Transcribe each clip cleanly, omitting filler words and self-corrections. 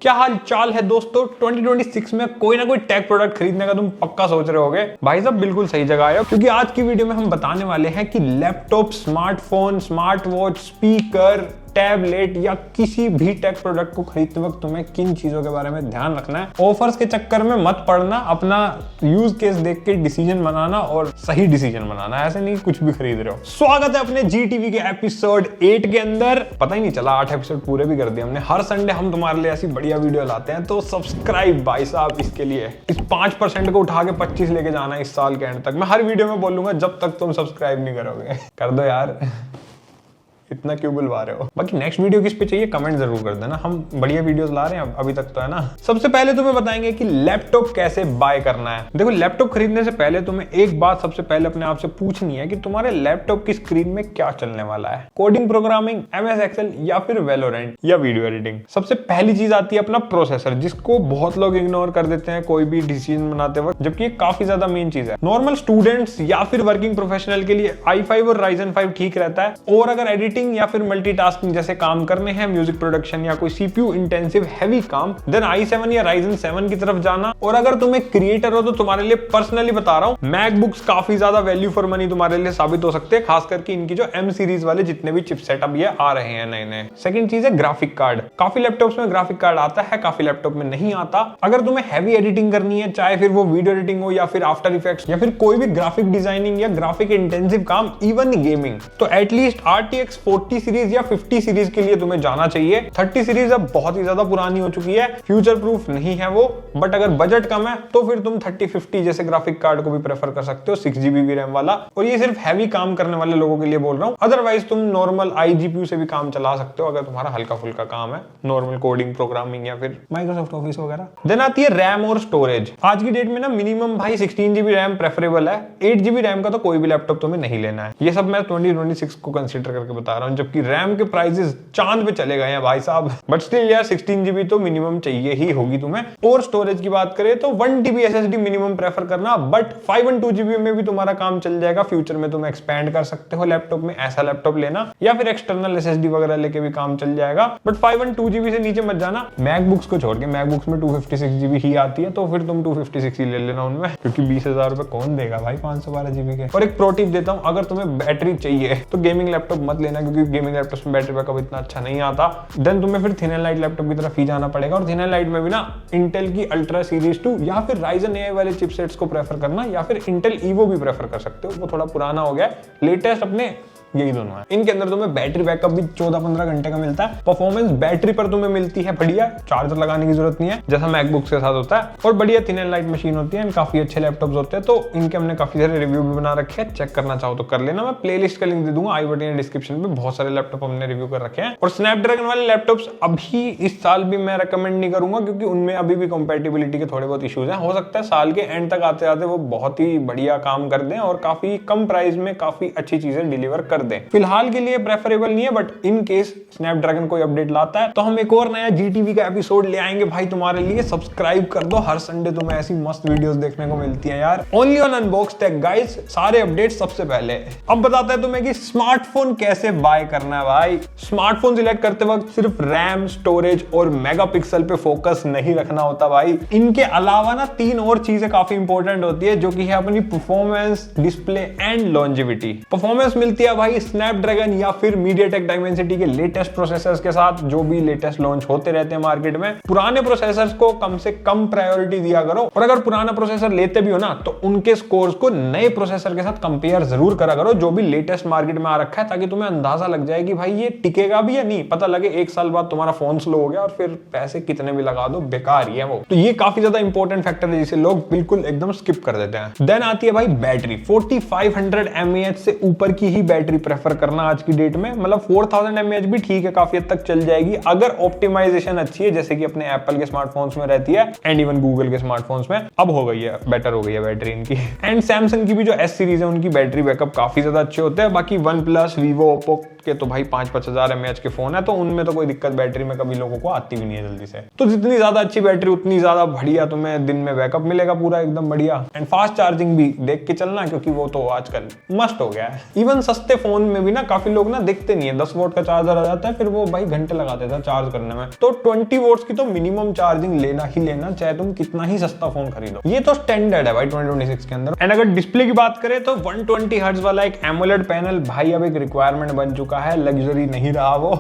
क्या हाल चाल है दोस्तों। 2026 में कोई ना कोई टेक प्रोडक्ट खरीदने का तुम पक्का सोच रहे होगे। भाई साहब बिल्कुल सही जगह आए हो, क्योंकि आज की वीडियो में हम बताने वाले हैं कि laptop, smartphone, smart watch, speaker, tablet या किसी भी टेक प्रोडक्ट को खरीदते वक्त तुम्हें किन चीजों के बारे में ध्यान रखना है। ऑफर्स के चक्कर में मत पड़ना, अपना यूज केस देख के डिसीजन बनाना और सही डिसीजन बनाना, ऐसे नहीं कुछ भी खरीद रहे हो। स्वागत है अपने GTV के एपिसोड 8 के अंदर। पता ही नहीं चला 8 एपिसोड पूरे भी कर दिए हमने। हर संडे हम तुम्हारे लिए ऐसी बढ़िया वीडियो लाते हैं, तो सब्सक्राइब भाई साहब इसके लिए। इस 5% को उठा के 25 लेके जाना है इस साल के एंड तक। मैं हर वीडियो में बोलूंगा जब तक तुम सब्सक्राइब नहीं करोगे। कर दो यार, इतना क्यों बुलवा रहे हो। बाकी नेक्स्ट वीडियो किस पे चाहिए कमेंट जरूर कर देना, हम बढ़िया वीडियोस ला रहे हैं अभी तक तो, है ना। सबसे पहले तुम्हें बताएंगे कि लैपटॉप कैसे बाय करना है। देखो, लैपटॉप खरीदने से पहले तुम्हें एक बात सबसे पहले अपने आप से पूछनी है कि तुम्हारे लैपटॉप की स्क्रीन में क्या चलने वाला है। कोडिंग, प्रोग्रामिंग, MS Excel या फिर वेलोरेंट या वीडियो एडिटिंग। सबसे पहली चीज आती है अपना प्रोसेसर, जिसको बहुत लोग इग्नोर कर देते हैं कोई भी डिसीजन बनाते वक्त, जबकि ये काफी ज्यादा मेन चीज है। नॉर्मल स्टूडेंट्स या फिर वर्किंग प्रोफेशनल के लिए i5 और Ryzen 5 ठीक रहता है, और अगर एडिटिंग या फिर मल्टीटास्किंग जैसे काम करने हैं, म्यूजिक प्रोडक्शन या कोई CPU इंटेंसिव हैवी काम, देन i7 या Ryzen 7 की तरफ जाना। और अगर तुम एक क्रिएटर हो तो तुम्हारे लिए पर्सनली बता रहा हूं, मैकबुक्स काफी ज्यादा वैल्यू फॉर मनी तुम्हारे लिए साबित हो सकते हैं, खास करके इनकी जो M सीरीज वाले जितने भी चिपसेट अब ये आ रहे हैं नए नए। सेकंड चीज है ग्राफिक कार्ड। काफी लैपटॉप्स में ग्राफिक कार्ड आता है, काफी लैपटॉप में नहीं आता। अगर तुम्हें हैवी एडिटिंग करनी है, चाहे फिर वो वीडियो एडिटिंग हो या फिर आफ्टर इफेक्ट्स या फिर कोई भी ग्राफिक डिजाइनिंग या ग्राफिक इंटेंसिव काम, इवन गेमिंग, तो एटलीस्ट RTX 40 सीरीज या 50 सीरीज के लिए तुम्हें जाना चाहिए। 30 सीरीज अब बहुत ही ज्यादा पुरानी हो चुकी है, फ्यूचर प्रूफ नहीं है वो। बट अगर बजट कम है तो फिर तुम 3050 जैसे ग्राफिक कार्ड को भी प्रेफर कर सकते हो, 6GB रैम वाला। और ये सिर्फ हैवी काम करने वाले लोगों के लिए बोल रहा हूँ, अदरवाइज तुम नॉर्मल iGPU से भी काम चला सकते हो अगर तुम्हारा हल्का फुल्का काम है, नॉर्मल कोडिंग, प्रोग्रामिंग या फिर माइक्रोसॉफ्ट ऑफिस वगैरह। देन आती है रैम और स्टोरेज। आज की डेट में ना मिनिमम भाई 16GB रैम प्रेफरेबल है, 8GB रैम का तो कोई भी लैपटॉप तुम्हें नहीं लेना है। ये सब मैं 2026 को कंसिडर करके बता रहा हूँ, जबकि रैम के प्राइसेस चांद पे चले गए हैं भाई साहब। बट स्टिल यार 16GB तो मिनिमम चाहिए ही होगी तुम्हें। और स्टोरेज की बात करें तो 1TB SSD मिनिमम प्रेफर करना, बट 512GB में भी तुम्हारा काम चल जाएगा। फ्यूचर में तुम एक्सपेंड कर सकते हो लैपटॉप में, ऐसा लैपटॉप लेना, या फिर एक्सटर्नल SSD वगैरह लेके भी काम चल जाएगा। बट 512GB से नीचे मत जाना। मैकबुक्स को छोड़ के, मैकबुक्स में 256GB ही आती है, तो फिर तुम 256 ही ले लेना उनमें, क्योंकि 20,000 रुपए कौन देगा भाई 512GB के। और एक प्रो टिप देता हूँ, अगर तुम्हें बैटरी चाहिए तो गेमिंग लैपटॉप मत लेना, क्योंकि गेमिंग लैपटॉप में बैटरी बैकअप इतना अच्छा नहीं आता। देन तुम्हें फिर थिन एंड लाइट लैपटॉप की तरफ ही जाना पड़ेगा, और थिन एंड लाइट में भी ना इंटेल की अल्ट्रा सीरीज 2 या फिर Ryzen AI वाले चिपसेट्स को प्रेफर करना, या फिर इंटेल Evo भी प्रेफर कर सकते हो, वो थोड़ा पुराना हो गया है। लेटेस्ट अपने यही दोनों है। इनके अंदर तुम्हें बैटरी बैकअप भी 14-15 घंटे का मिलता है। परफॉर्मेंस बैटरी पर तुम्हें मिलती है बढ़िया, चार्जर लगाने की जरूरत नहीं है जैसा मैकबुक्स के साथ होता है, और बढ़िया थिन एंड लाइट मशीन होती है, काफी अच्छे लैपटॉप्स होते हैं। तो इनके हमने काफी सारे रिव्यू भी बना रखे हैं, चेक करना चाहो तो कर लेना। मैं प्लेलिस्ट का लिंक दे दूंगा आई बटन या डिस्क्रिप्शन में, बहुत सारे लैपटॉप हमने रिव्यू कर रखे हैं। और स्नैपड्रैगन वाले लैपटॉप्स अभी इस साल भी मैं रेकमेंड नहीं करूंगा, क्योंकि उनमें अभी भी कंपैटिबिलिटी के थोड़े बहुत इश्यूज हैं। हो सकता है साल के एंड तक आते आते वो बहुत ही बढ़िया काम कर दें और काफी कम प्राइस में काफी अच्छी चीजें डिलीवर कर दें। फिलहाल के लिए प्रेफरेबल नहीं है, बट इन केस स्नैपड्रैगन कोई अपडेट लाता है तो हम एक और नया GTV का एपिसोड ले आएंगे भाई तुम्हारे लिए। सब्सक्राइब कर दो, हर संडे तुम्हें ऐसी मस्त वीडियोस देखने को मिलती हैं यार, only on Unbox Tech guys. सारे अपडेट सबसे पहले। अब बताते हैं तुम्हें कि स्मार्टफोन कैसे बाय करना है भाई। स्मार्टफोन सिलेक्ट करते वक्त सिर्फ रैम, स्टोरेज और मेगापिक्सल पे फोकस नहीं रखना होता भाई। इनके अलावा ना 3 और चीजें काफी इंपॉर्टेंट होती है, जो कि है अपनी performance, display and longevity. Performance मिलती है भाई स्नैपड्रैगन या फिर MediaTek Dimensity के लेटेस्ट प्रोसेसर्स के साथ, जो भी लेटेस्ट लॉन्च होते रहते हैं मार्केट में। पुराने प्रोसेसर्स को कम से कम प्रायोरिटी दिया करो, और अगर पुराना प्रोसेसर लेते भी हो ना तो उनके स्कोर्स को नए प्रोसेसर के साथ कंपेयर जरूर करा करो, जो भी लेटेस्ट मार्केट में आ रखा है, ताकि तुम्हें अंदाजा लग जाए कि भाई ये टिकेगा भी या नहीं। पता लगे 1 साल बाद तुम्हारा फोन स्लो हो गया और फिर पैसे कितने भी लगा दो बेकार ही है वो। तो ये काफी ज्यादा इंपॉर्टेंट फैक्टर है जिसे लोग बिल्कुल एकदम स्किप कर देते हैं। देन आती है भाई बैटरी। 4500 mAh से ऊपर की ही बैटरी प्रेफर करना आज की डेट में। मतलब 4000 mAh भी ठीक है, काफी हद तक चल जाएगी अगर ऑप्टिमाइजेशन अच्छी है, जैसे कि अपने एप्पल के स्मार्टफोन्स में रहती है, एंड इवन गूगल के स्मार्टफोन्स में अब हो गई है, बेटर हो गई है बैटरी इनकी। एंड सैमसंग की भी जो S सीरीज है उनकी बैटरी बैकअप काफी ज्यादा अच्छे होते हैं। बाकी OnePlus, Vivo, Oppo के तो भाई 5-5 हजार mAh के फोन है, तो उनमें तो कोई दिक्कत बैटरी में कभी लोगों को आती भी नहीं है जल्दी से। तो जितनी ज्यादा अच्छी बैटरी उतनी ज्यादा बढ़िया तुम्हें दिन में बैकअप मिलेगा पूरा एकदम बढ़िया। एंड फास्ट चार्जिंग भी देख के चलना, क्योंकि वो तो आजकल मस्ट हो गया है। इवन सस्ते फोन में भी ना काफी लोग ना दिखते नहीं है, 10 वोट का चार्जर आ जाता है, फिर वो भाई घंटे लगा देता है चार्ज करने में। तो 20 वोट्स की तो मिनिमम चार्जिंग लेना ही लेना, चाहे तुम कितना ही सस्ता फोन खरीदो। ये तो स्टैंडर्ड है भाई 2026 के अंदर। एंड अगर डिस्प्ले की बात करें तो 120 हर्ट्ज वाला एक एमोलेड पैनल भाई अब एक रिक्वायरमेंट बन चुका है, लग्जरी नहीं रहा वो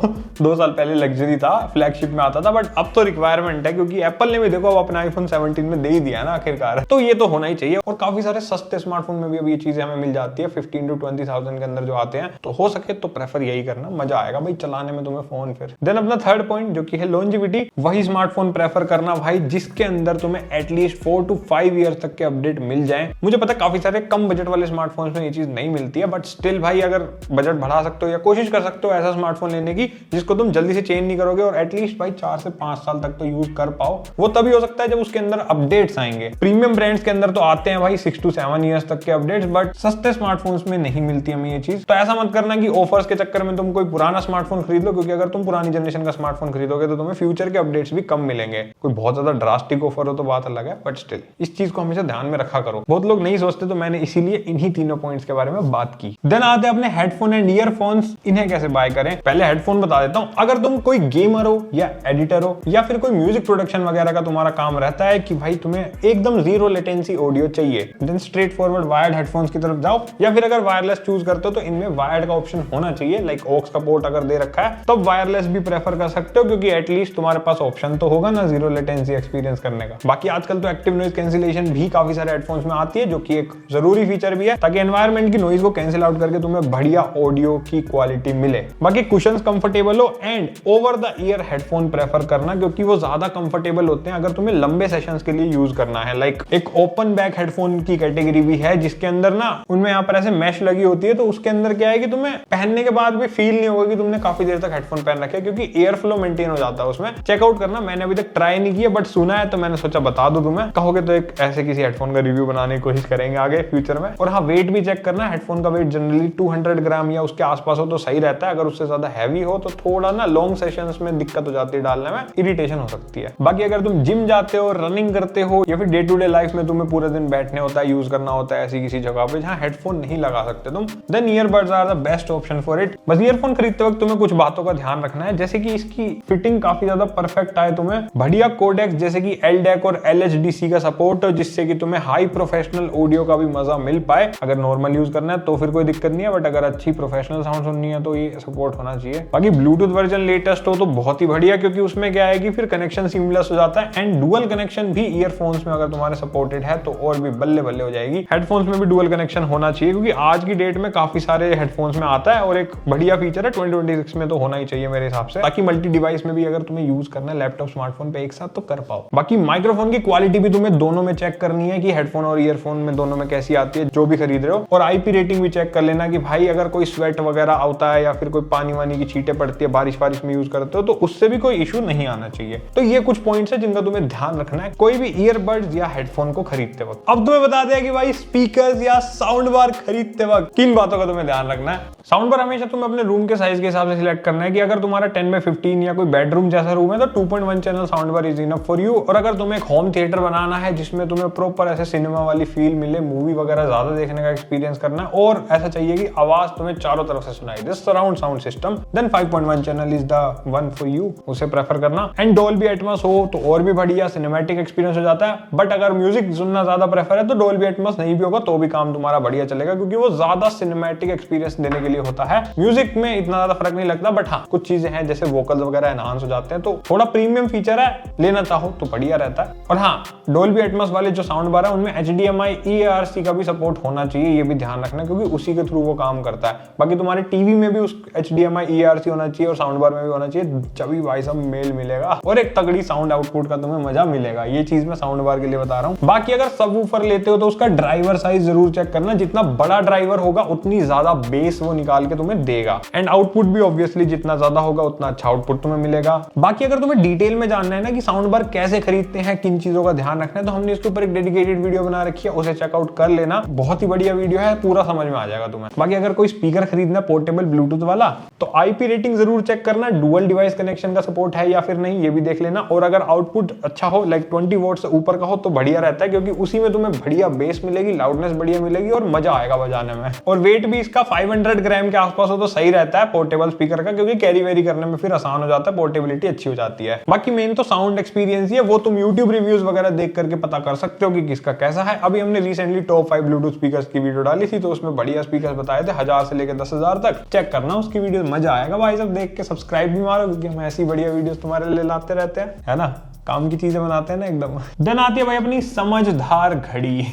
2 साल पहले लग्जरी था, फ्लैगशिप में आता था, बट अब तो रिक्वायरमेंट है, क्योंकि एप्पल ने भी देखो अब अपना आईफोन 17 में दे ही दिया ना आखिरकार, तो ये तो होना ही चाहिए। और काफी सारे सस्ते स्मार्टफोन में भी अब ये चीजें हमें मिल जाती है, 15 to 20,000 के अंदर जो आते हैं, तो हो सके तो प्रेफर यही करना, मजा आएगा भाई चलाने में तुम्हें फोन। फिर देन अपना थर्ड पॉइंट जो कि है लॉन्जिविटी, वही स्मार्टफोन प्रेफर करना भाई जिसके अंदर तुम्हें एटलीस्ट 4 to 5 ईयर्स तक के अपडेट मिल जाए। मुझे पता काफी सारे कम बजट वाले स्मार्टफोन्स में ये चीज नहीं मिलती है, बट स्टिल भाई अगर बजट बढ़ा सकते हो या कोशिश कर सकते हो ऐसा स्मार्टफोन लेने की जिसको तुम जल्दी से चेंज नहीं करोगे और एटलीस्ट भाई 4 से 5 साल तक तो यूज कर पाओ, वो तभी हो सकता है जब उसके अंदर अपडेट्स आएंगे। प्रीमियम ब्रांड्स के अंदर तो आते हैं भाई 6 to 7 ईयर्स तक के अपडेट्स, बट सस्ते स्मार्टफोन्स में नहीं मिलती हमें ये चीज। तो ऐसा मत करना कि ऑफर्स के चक्कर में तुम कोई पुराना स्मार्टफोन खरीद लो, क्योंकि अगर तुम पुरानी जनरेशन का स्मार्टफोन खरीदोगे तो तुम्हें फ्यूचर के अपडेट्स भी कम मिलेंगे। कोई बहुत ज्यादा ड्रास्टिक ऑफर हो तो बात अलग है, बट स्टिल इस चीज को हमेशा ध्यान में रखा करो। बहुत लोग नहीं सोचते, तो मैंने इसीलिए इन्हीं तीनों पॉइंट्स के बारे में बात की। देन आते हैं अपने हेडफोन एंड ईयरफोन्स, इन्हें कैसे बाय करें। पहले हेडफोन बता देता हूं, अगर तुम कोई गेमर हो या एडिटर हो या फिर कोई म्यूजिक प्रोडक्शन वगैरह का तुम्हारा काम रहता है कि भाई तुम्हें एकदम जीरो लेटेंसी ऑडियो चाहिए, then straight forward wired headphones की तरफ जाओ। या फिर अगर वायरलेस चूज करते हो तो इनमें वायर्ड का ऑप्शन होना चाहिए, लाइक ऑक्स का पोर्ट अगर दे रखा है तब वायरलेस भी प्रेफर कर सकते हो, क्योंकि एटलीस्ट तुम्हारे पास ऑप्शन तो होगा ना जीरो लेटेंसी एक्सपीरियंस करने का। बाकी आजकल तो एक्टिव नॉइज कैंसिलेशन भी काफी सारे हेडफोन्स में आती है, जो कि एक जरूरी फीचर भी है, ताकि एनवायरनमेंट की नॉइज को कैंसिल आउट करके तुम्हें बढ़िया ऑडियो की क्वालिटी मिले। बाकी कुशन्स कंफर्टेबल हो and over the ear headphone prefer करना, क्योंकि वो ज्यादा कंफर्टेबल होते हैं अगर तुम्हें लंबे सेशंस के लिए यूज करना है। लाइक एक ओपन बैक हेडफोन की कैटेगरी भी है, जिसके अंदर ना उनमें यहाँ पर ऐसे मैश लगी होती है, तो उसके अंदर क्या है कि तुम्हें पहनने के बाद भी फील नहीं होगा कि तुमने काफी देर तक हेडफोन पहन रखे, क्योंकि एयर फ्लो मेंटेन हो जाता है उसमें। चेकआउट करना, मैंने अभी तक ट्राई नहीं किया, बट सुना है तो मैंने सोचा बता दूं तुम्हें। कहोगे तो एक ऐसे किसी हेडफोन का रिव्यू बनाने की कोशिश करेंगे आगे फ्यूचर में। और हाँ, वेट भी चेक करना, हेडफोन का वेट जनरली 200 ग्राम या उसके आसपास हो तो सही रहता है। अगर उससे ज्यादा हैवी हो तो थोड़ा ना लॉन्ग सेशंस में दिक्कत हो जाती है, डालने में इरिटेशन हो सकती है। बाकी अगर तुम जिम जाते हो, रनिंग करते हो या फिर डे टू डे लाइफ में तुम्हें पूरे दिन बैठने होता है, यूज करना होता है ऐसी किसी जगह पे जहां हेडफोन नहीं लगा सकते तुम, then earbuds are the best option for it. बस ईयरफोन खरीदते वक्त तुम्हें कुछ बातों का ध्यान रखना है, जैसे कि इसकी फिटिंग काफी ज्यादा परफेक्ट आए, तुम्हें बढ़िया कोडेक्स जैसे कि LDAC और LHDC का सपोर्ट हो, जिससे कि तुम्हें हाई प्रोफेशनल ऑडियो का भी मजा मिल पाए। अगर नॉर्मल यूज करना है तो फिर कोई दिक्कत नहीं है, बट अगर अच्छी प्रोफेशनल साउंड सुननी है तो ये सपोर्ट होना चाहिए। बाकी ब्लूटूथ वर्जन लेटेस्ट हो तो बहुत ही बढ़िया, क्योंकि उसमें क्या है कि फिर कनेक्शन सीमलेस हो जाता है, एंड डुअल कनेक्शन भी ईयरफोन्स में अगर तुम्हारे सपोर्टेड है तो और भी बल्ले बल्ले हो जाएगी। हेडफोन्स में भी डुअल कनेक्शन होना चाहिए, क्योंकि आज की डेट में काफी सारे हेडफोन्स में आता है, और एक बढ़िया फीचर है 2026 में तो होना ही चाहिए मेरे हिसाब से, ताकि मल्टी डिवाइस में भी अगर तुम्हें यूज करना है लैपटॉप स्मार्टफोन पे एक साथ तो कर पाओ। बाकी माइक्रोफोन की क्वालिटी भी तुम्हें दोनों में चेक करनी है कि हेडफोन और ईयरफोन में दोनों में कैसी आती है जो भी खरीद रहे हो। और IP रेटिंग भी चेक कर लेना कि भाई अगर कोई स्वेट वगैरह आता है या फिर कोई पानी वानी की छींटे पड़ती है, बारिश में यूज करते हो, तो उससे भी कोई इशू नहीं आना चाहिए। तो ये कुछ पॉइंट्स है जिनका तुम्हें ध्यान रखना है कोई भी ईयरबड्स या हेडफोन को खरीदते वक्त। अब तुम्हें बता दिया कि भाई स्पीकर्स या साउंड बार खरीदते वक्त किन बातों का तुम्हें ध्यान रखना है। साउंड बार हमेशा तुम्हें अपने रूम के साइज के हिसाब से सिलेक्ट करना है, कि अगर तुम्हारा 10x15 या कोई बेडरूम जैसा रूम है तो 2.1 channel sound bar is enough for you. और अगर तुम्हें एक होम थिएटर बनाना है जिसमें तुम्हें प्रॉपर ऐसे सिनेमा वाली फील मिले, मूवी वगैरह ज्यादा देखने का एक्सपीरियंस करना है, और ऐसा चाहिए कि आवाज तुम्हें चारों तरफ से सुनाई दे, surround sound system, then 5.1 channel is the one for you, उसे प्रेफर करना। एंड डॉल्बी एटमॉस हो तो और भी बढ़िया सिनेमैटिक एक्सपीरियंस हो जाता है, बट अगर म्यूजिक सुनना ज्यादा प्रेफर है तो डॉल्बी एटमॉस नहीं भी होगा तो भी काम तुम्हारा बढ़िया चलेगा, क्योंकि वो ज्यादा सिनेमैटिक एक्सपीरियंस देने के लिए होता है। म्यूजिक में इतना ज्यादा फर्क नहीं लगता, बट हाँ कुछ चीजें हैं जैसे वोकल्स वगैरह एनहांस हो जाते हैं, तो थोड़ा प्रीमियम फीचर है, लेना चाहो तो बढ़िया रहता है। और हाँ, डॉल्बी एटमॉस वाले जो साउंड बार है उनमें HDMI EARC का भी सपोर्ट होना चाहिए, ये भी ध्यान रखना, क्योंकि उसी के थ्रू वो काम करता है। बाकी तुम्हारे टीवी में भी उस HDMI EARC होना चाहिए और साउंड बार में भी होना चाहिए, जब भी भाई सब मेल मिलेगा और एक तगड़ी साउंड आउटपुट का तुम्हें मजा मिलेगा। ये चीज मैं साउंड बार के लिए बता रहा हूँ। बाकी अगर सबवूफर लेते हो तो उसका ड्राइवर साइज जरूर चेक करना, जितना बड़ा ड्राइवर होगा उतनी ज्यादा बेस वो निकाल के तुम्हें देगा, एंड आउटपुट भी ऑब्वियसली जितना ज्यादा होगा उतना अच्छा आउटपुट तुम्हें मिलेगा। बाकी अगर तुम्हें डिटेल में जानना है ना कि साउंड बार कैसे खरीदते हैं, किन चीजों का ध्यान रखना है, तो हमने इसके ऊपर एक डेडिकेटेड वीडियो बना रखी है, उसे चेकआउट कर लेना, बहुत ही बढ़िया वीडियो है, पूरा समझ में आ जाएगा तुम्हें। बाकी अगर कोई स्पीकर खरीदना पोर्टेबल ब्लूटूथ वाला तो IP रेटिंग जरूर चेक करना, डुअल डिवाइस कनेक्शन का सपोर्ट है या फिर नहीं ये भी देख लेना, और अगर आउटपुट अच्छा हो लाइक 20 वोट से ऊपर का हो तो बढ़िया रहता है, क्योंकि उसी में तुम्हें बढ़िया बेस मिलेगी, लाउडनेस बढ़िया मिलेगी और मजा आएगा बजाने में। और वेट भी इसका 500 ग्राम के आसपास हो तो सही रहता है पोर्टेबल स्पीकर का, क्योंकि कैरी वेरी करने में फिर आसान हो जाता है, पोर्टेबिलिटी अच्छी हो जाती है। बाकी मेन तो साउंड एक्सपीरियंस ही है, वो तुम यूट्यूब रिव्यूज वगैरह देख करके पता कर सकते हो कि किसका कैसा है। अभी हमने रिसेंटली टॉप 5 ब्लूटूथ स्पीकर्स की वीडियो डाली थी, तो उसमें बढ़िया स्पीकर बताए थे 1000 से लेकर 10,000 तक। चेक करना उसकी वीडियो, मजा आएगा भाई सब देख के। सब्सक्राइब भी मारो, क्योंकि हम ऐसी बढ़िया वीडियोस तुम्हारे लिए लाते रहते हैं, है ना, काम की चीजें बनाते हैं ना एकदम। देन आती है भाई अपनी समझदार घड़ी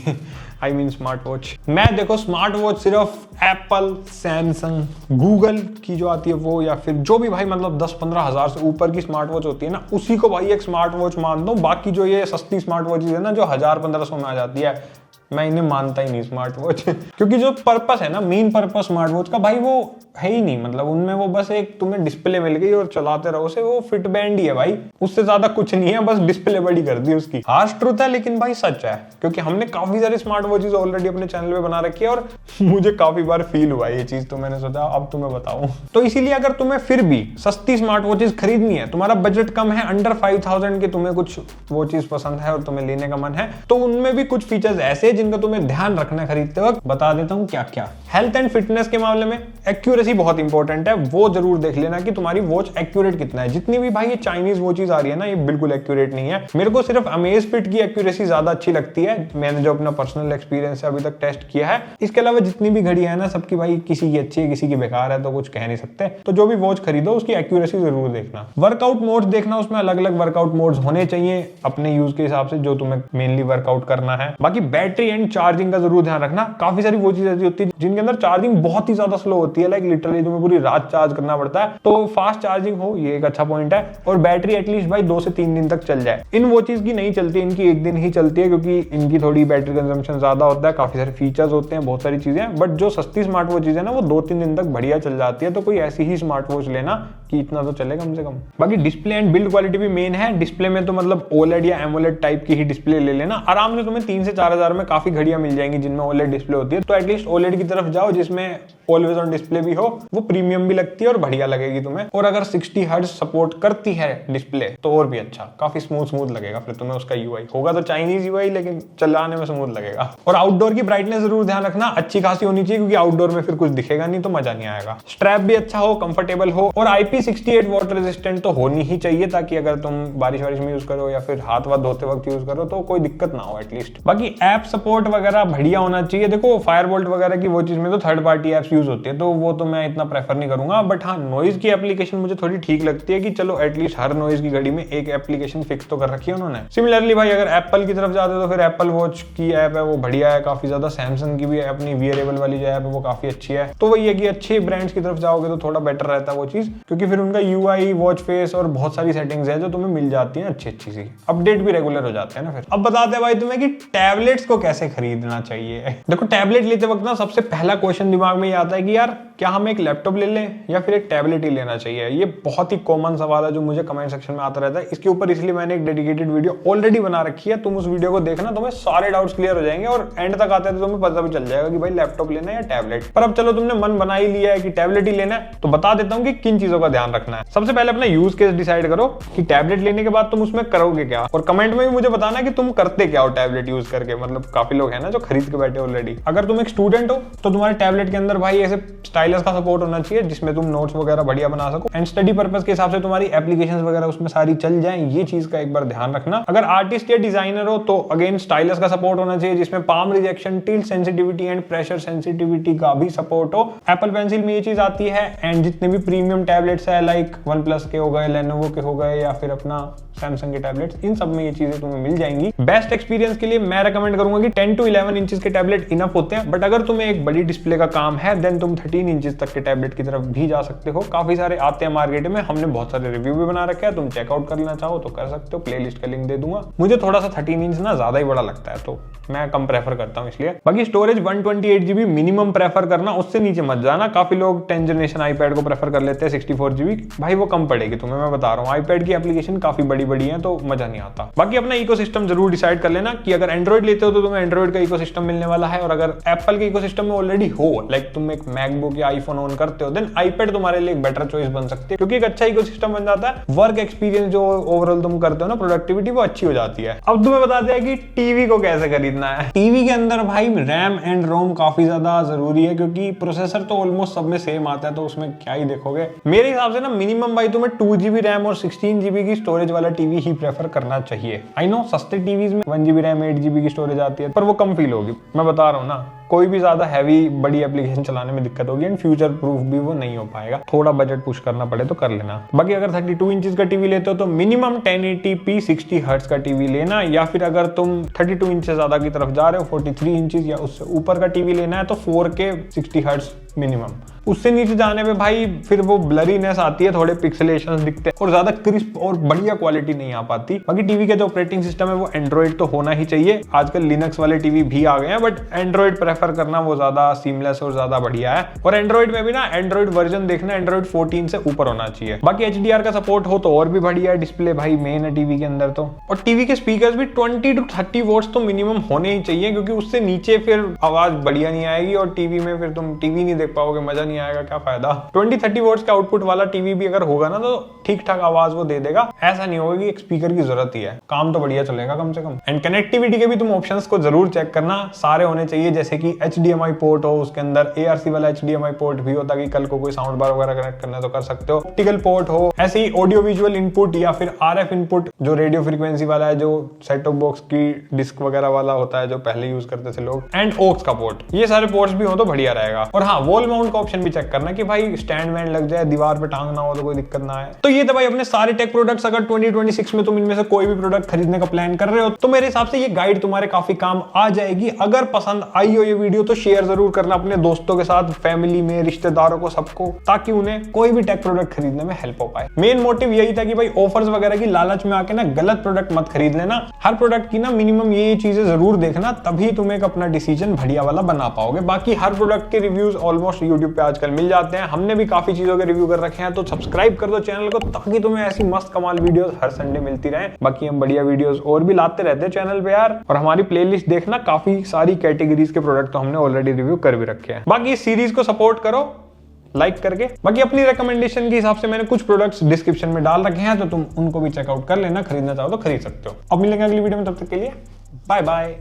आई मीन स्मार्ट वॉच। मैं देखो स्मार्ट वॉच सिर्फ एप्पल, सैमसंग, गूगल की जो आती है वो, या फिर जो भी भाई मतलब 10-15 हजार से ऊपर की स्मार्ट वॉच होती है ना, उसी को भाई एक स्मार्ट वॉच मान दो। बाकी जो ये सस्ती स्मार्ट वॉच है ना, जो 1000-1500 में आ जाती है, मैं इन्हें मानता ही नहीं स्मार्ट वॉच क्योंकि जो पर्पस है ना, मेन पर्पस स्मार्ट वॉच का भाई वो है ही नहीं। मतलब उनमें वो बस एक तुम्हें डिस्प्ले मिल गई और चलाते रहो उसे, वो फिट बैंड ही है भाई, उससे ज्यादा कुछ नहीं है, बस डिस्प्ले बड़ी कर दी उसकी। हार्श ट्रूथ है लेकिन भाई सच है, क्योंकि हमने काफी सारे स्मार्ट वॉचेस ऑलरेडी अपने चैनल पे बना रखी है और मुझे काफी बार फील हुआ ये चीज, तो मैंने सोचा अब तुम्हें बताऊं। तो इसीलिए अगर तुम्हें फिर भी सस्ती स्मार्ट वॉचेस खरीदनी है, तुम्हारा बजट कम है, अंडर 5000 के, तुम्हें कुछ वॉचेस पसंद है और तुम्हें लेने का मन है, तो उनमें भी कुछ फीचर्स ऐसे हैं जिनका तुम्हें ध्यान रखना खरीदते वक्त। बता देता हूं क्या क्या। हेल्थ एंड फिटनेस के मामले में एक्यूरेसी बहुत इंपॉर्टेंट है, वो जरूर देख लेना कि तुम्हारी वॉच एक्यूरेट कितना है। जितनी भी भाई ये चाइनीज वॉचेस आ रही है ना, ये बिल्कुल एक्यूरेट नहीं है। मेरे को सिर्फ अमेज़फिट की एक्यूरेसी ज्यादा अच्छी लगती है, मैंने जो अपना पर्सनल एक्सपीरियंस से अभी तक टेस्ट किया है। इसके अलावा जितनी भी घड़ी है ना, सबकी भाई किसी की अच्छी है किसी की बेकार है, तो कुछ कह नहीं सकते। तो जो भी वॉच खरीदो उसकी एक्यूरेसी जरूर देखना। वर्कआउट मोड्स देखना, उसमें अलग अलग वर्कआउट मोड्स होने चाहिए अपने यूज के हिसाब से, जो तुम्हें मेनली वर्कआउट करना है। बाकी बैटरी एंड चार्जिंग का जरूर ध्यान रखना। काफी सारी वॉचेस ऐसी होती है जिनके अंदर चार्जिंग बहुत ही ज्यादा स्लो होती है, लाइक लिटरली तुम्हें पूरी रात चार्ज करना पड़ता है। तो फास्ट चार्जिंग हो, ये एक अच्छा पॉइंट है। और बैटरी एटलीस्ट भाई 2 से 3 दिन तक चल जाए। इन वॉचेस की नहीं चलती, इनकी एक दिन ही चलती है, क्योंकि इनकी थोड़ी बैटरी कंजम्पशन ज्यादा होता है, काफी सारे फीचर्स होते हैं, बहुत सारी चीजें। बट जो सस्ती स्मार्ट वॉचेस है ना, वो 2-3 दिन तक बढ़िया चल जाती है। तो कोई ऐसी ही स्मार्ट वॉच लेना कि इतना तो चले कम से कम। बाकी डिस्प्ले एंड बिल्ड क्वालिटी भी मेन है। डिस्प्ले में तो मतलब ओलेड या एमोलेड टाइप की ही डिस्प्ले ले लेना। आराम से तुम्हें 3 से 4000 में काफी घड़ियां मिल जाएंगी जिनमें ओलेड डिस्प्ले होती है। तो एटलीस्ट ओलेड की तरफ जाओ जिसमें ऑलवेज ऑन डिस्प्ले भी हो, वो प्रीमियम भी लगती है और बढ़िया लगेगी तुम्हें। और अगर 60 हर्ट्ज सपोर्ट करती है डिस्प्ले तो और भी अच्छा, काफी स्मूथ लगेगा फिर तुम्हें उसका यूआई। होगा तो चाइनीज यूआई, लेकिन चलाने में स्मूथ लगेगा। और आउटडोर की ब्राइटनेस जरूर ध्यान रखना, अच्छी खासी होनी चाहिए, क्योंकि आउटडोर में फिर कुछ दिखेगा नहीं तो मजा नहीं आएगा। स्ट्रैप भी अच्छा हो, कंफर्टेबल हो, और IP68 वाटर रेजिस्टेंट तो होनी ही चाहिए, ताकि अगर तुम बारिश वारिश में यूज करो या फिर हाथ वाथ धोते वक्त यूज करो तो कोई दिक्कत ना हो एटलीस्ट। बाकी ऐप सपोर्ट वगैरह बढ़िया होना चाहिए। देखो फायरबोल्ट वगैरह की वो चीज में तो थर्ड पार्टी एप्स यूज होती है, तो वो तो मैं इतना प्रेफर नहीं करूंगा। बट हाँ, नॉइज की एप्लीकेशन मुझे थोड़ी ठीक लगती है कि चलो एटलीस्ट हर नॉइज की घड़ी में एक एप्लीकेशन फिक्स तो कर रखी है उन्होंने। सिमिलरली भाई अगर एप्पल की तरफ जाते तो फिर एप्पल वॉच की ऐप है वो बढ़िया है काफी ज्यादा। सैमसंग की भी अपनी वियरेबल वाली जो ऐप है वो काफी अच्छी है। तो वही है कि अच्छे ब्रांड्स की तरफ जाओगे तो थोड़ा बेटर रहता है वो चीज, क्योंकि फिर उनका यूआई, वॉच फेस और बहुत सारी सेटिंग्स है जो तुम्हें मिल जाती है अच्छी अच्छी सी। अपडेट भी रेगुलर हो जाते हैं ना। फिर अब बताते हैं भाई तुम्हें कि टैबलेट्स को कैसे खरीदना चाहिए। देखो टैबलेट लेते वक्त ना सबसे पहला क्वेश्चन दिमाग में ये आता है कि यार क्या हम एक लैपटॉप ले लें या फिर एक टैबलेट ही लेना चाहिए। ये बहुत ही कॉमन सवाल है जो मुझे कमेंट सेक्शन में आता रहता है। इसके ऊपर इसलिए मैंने एक डेडिकेटेड वीडियो ऑलरेडी बना रखी है, तुम उस वीडियो को देखना, तुम्हें सारे डाउट्स क्लियर हो जाएंगे और एंड तक आते हैं तो तुम्हें पता भी चल जाएगा कि भाई लैपटॉप लेना है या टैबलेट। पर अब चलो तुमने मन बना ही लिया है कि टैबलेट ही लेना है, तो बता देता हूँ कि किन चीजों का ध्यान रखना है। सबसे पहले अपना यूज केस डिसाइड करो कि टैबलेट लेने के बाद तुम उसमें करोगे क्या, और कमेंट में भी मुझे बताना कि तुम करते क्या हो टैबलेट यूज करके। मतलब काफी लोग हैं ना जो खरीद के बैठे ऑलरेडी। अगर तुम एक स्टूडेंट हो तो तुम्हारे टैबलेट के अंदर भाई ऐसे स्टाइलस का सपोर्ट होना चाहिए जिसमें तुम नोट्स वगैरह बढ़िया बना सको, एंड स्टडी पर्पस के हिसाब से तुम्हारी एप्लीकेशंस वगैरह उसमें सारी चल जाएं। ये चीज का एक बार ध्यान रखना। अगर आर्टिस्ट या डिजाइनर हो तो अगेन स्टाइलस का सपोर्ट होना चाहिए जिसमें palm rejection, tilt sensitivity and pressure sensitivity का भी सपोर्ट हो। एप्पल पेंसिल में ये चीज आती है। एंड जितने भी प्रीमियम टैबलेट्स है लाइक OnePlus के हो गए, लेनोवो के हो गए या फिर अपना सैमसंग के टैबलेट्स, इन सब में ये चीजें तुम्हें मिल जाएंगी। बेस्ट एक्सपीरियंस के लिए मैं रेकमेंड करूंगा कि 10 to 11 इंचेस के टैबलेट इनफ होते हैं। बट अगर तुम्हें एक बड़ी डिस्प्ले का काम है देन तुम 13 इंचेस तक के टैबलेट की तरफ भी जा सकते हो। काफी सारे आते हैं मार्केट में, हमने बहुत सारे रिव्यू भी बना रखे हैं, तुम चेकआउट करना चाहो तो कर सकते हो, प्लेलिस्ट का लिंक दे दूंगा। मुझे थोड़ा सा 13 इंच ना ज्यादा ही बड़ा लगता है तो मैं कम प्रेफर करता हूं इसलिए। बाकी स्टोरेज 128 GB मिनिमम प्रेफर करना, उससे नीचे मत जाना। काफी लोग 10th जनरेशन iPad को प्रेफर कर लेते हैं 64 GB, भाई वो कम पड़ेगी तुम्हें, मैं बता रहा हूँ। iPad की एप्लीकेशन काफी बड़ी बड़ी बड़ी हैं तो मजा नहीं आता। बाकी अपना इकोसिस्टम जरूर डिसाइड कर लेना कि अगर एंड्रॉइड लेते हो तो तुम्हें एंड्रॉइड का इकोसिस्टम मिलने वाला है, और अगर एप्पल के इकोसिस्टम में ऑलरेडी हो, लाइक तुम एक मैकबुक या आईफोन ऑन करते हो, देन आईपैड तुम्हारे लिए एक बेटर चॉइस बन सकती है, क्योंकि एक अच्छा इकोसिस्टम बन जाता है। वर्क एक्सपीरियंस जो ओवरऑल तुम करते हो ना, प्रोडक्टिविटी वो अच्छी हो जाती है। अब तुम्हें बता दिया कि टीवी को कैसे खरीदना है। टीवी के अंदर भाई रैम एंड रोम काफी ज्यादा जरूरी है, क्योंकि प्रोसेसर तो ऑलमोस्ट सब में सेम आता है, तो उसमें क्या ही देखोगे। मेरे हिसाब से ना मिनिमम भाई तुम्हें 2GB रैम और 16GB की स्टोरेज वाला टीवी ही प्रेफर करना चाहिए। आई नो सस्ते टीवीज में 1GB रैम 8GB की स्टोरेज आती है, पर वो कम फील होगी। मैं बता रहा हूँ ना, कोई भी ज्यादा हैवी बड़ी एप्लीकेशन चलाने में दिक्कत होगी, एंड फ्यूचर प्रूफ भी वो नहीं हो पाएगा। थोड़ा बजट पुश करना पड़े तो कर लेना। बाकी अगर 32 इंचेस का टीवी लेते हो तो मिनिमम 1080p 60 हर्ट्ज का टीवी लेना, या फिर अगर तुम 32 इंचेस ज्यादा की तरफ जा रहे हो, 43 इंचेस या उससे ऊपर का टीवी लेना है तो 4K 60 हर्ट्ज मिनिमम। उससे नीचे जाने पे भाई फिर वो ब्लरीनेस आती है, थोड़े पिक्सेलेशंस दिखते हैं और ज्यादा क्रिस्प और बढ़िया क्वालिटी नहीं आ पाती। बाकी टीवी का जो ऑपरेटिंग सिस्टम है वो एंड्रॉइड तो होना ही चाहिए। आजकल लिनक्स वाले टीवी भी आ गए हैं, बट एंड्रॉइड प्रेफर करना वो ज्यादा सीमलेस और ज्यादा बढ़िया है। और एंड्रॉइड में भी ना एंड्रॉइड वर्जन देखना एंड्रॉइड 14 से ऊपर होना चाहिए। बाकी HDR का सपोर्ट हो तो और भी बढ़िया है। डिस्प्ले भाई मेन है टीवी के अंदर तो। और टीवी के स्पीकर्स भी 20 to 30 वॉट्स तो मिनिमम होने ही चाहिए, क्योंकि उससे नीचे फिर आवाज बढ़िया नहीं आएगी और टीवी में फिर तुम टीवी नहीं देख पाओगे, मजा नहीं आएगा, क्या फायदा। 20-30 वॉट्स का आउटपुट वाला टीवी भी अगर होगा ना तो ठीक ठाक आवाज वो दे देगा। ऐसा नहीं होगा कि एक स्पीकर की जरूरत ही है, काम तो बढ़िया चलेगा कम से कम। एंड कनेक्टिविटी के भी तुम ऑप्शंस को जरूर चेक करना, सारे होने चाहिए। जैसे कि HDMI पोर्ट हो, उसके अंदर ARC वाला HDMI पोर्ट भी हो, ताकि कल को कोई साउंड बार वगैरह कनेक्ट करना है तो कर सकते हो। ऑप्टिकल पोर्ट हो, ऐसे ही ऑडियो विजुअल इनपुट या फिर RF इनपुट जो रेडियो फ्रीक्वेंसी वाला है, जो सेट टॉप बॉक्स की डिस्क वगैरह वाला होता है जो पहले यूज करते थे लोग। एंड OX का पोर्ट, ये सारे पोर्ट्स भी हो तो बढ़िया रहेगा। और हाँ, वॉल माउंट का ऑप्शन भी चेक करना कि भाई स्टैंड वैंड लग जाए, दीवार पे टांगना हो तो कोई दिक्कत ना आए। तो ये तो भाई अपने सारे टेक प्रोडक्ट्स। अगर 2026 में तुम इनमें से कोई भी प्रोडक्ट खरीदने का प्लान कर रहे हो तो मेरे हिसाब से ये गाइड तुम्हारे काफी काम आ जाएगी। अगर पसंद आई हो ये वीडियो तो शेयर जरूर करना अपने दोस्तों के साथ, फैमिली में, रिश्तेदारों को, सबको, ताकि उन्हें कोई भी टेक प्रोडक्ट खरीदने में हेल्प हो पाए। मेन मोटिव यही था कि भाई ऑफर्स वगैरह की लालच में आके ना गलत प्रोडक्ट मत खरीद लेना। हर प्रोडक्ट की ना मिनिमम ये चीजें जरूर देखना, तभी तुम एक अपना डिसीजन बढ़िया वाला बना पाओगे। बाकी हर प्रोडक्ट के रिव्यूज ऑलमोस्ट यूट्यूब पे आजकल मिल जाते हैं। हमने भी काफी चीजों के रिव्यू कर रखे हैं, तो सब्सक्राइब कर दो चैनल को, ताकि तुम्हें ऐसी मस्त कमाल वीडियोस हर संडे मिलती रहे। बाकी हम बढ़िया वीडियोस और भी लाते रहते हैं चैनल पे यार। और हमारी प्लेलिस्ट देखना, काफी सारी कैटेगरीज के प्रोडक्ट तो हमने ऑलरेडी रिव्यू कर भी रखे हैं। बाकी इस सीरीज को सपोर्ट करो लाइक करके। बाकी अपनी रिकमेंडेशन के हिसाब से मैंने कुछ प्रोडक्ट्स डिस्क्रिप्शन में डाल रखे हैं, तो तुम उनको भी चेकआउट कर लेना। खरीदना चाहो तो खरीद सकते हो। अब मिलेंगे अगली वीडियो में, तब तक के लिए बाय बाय।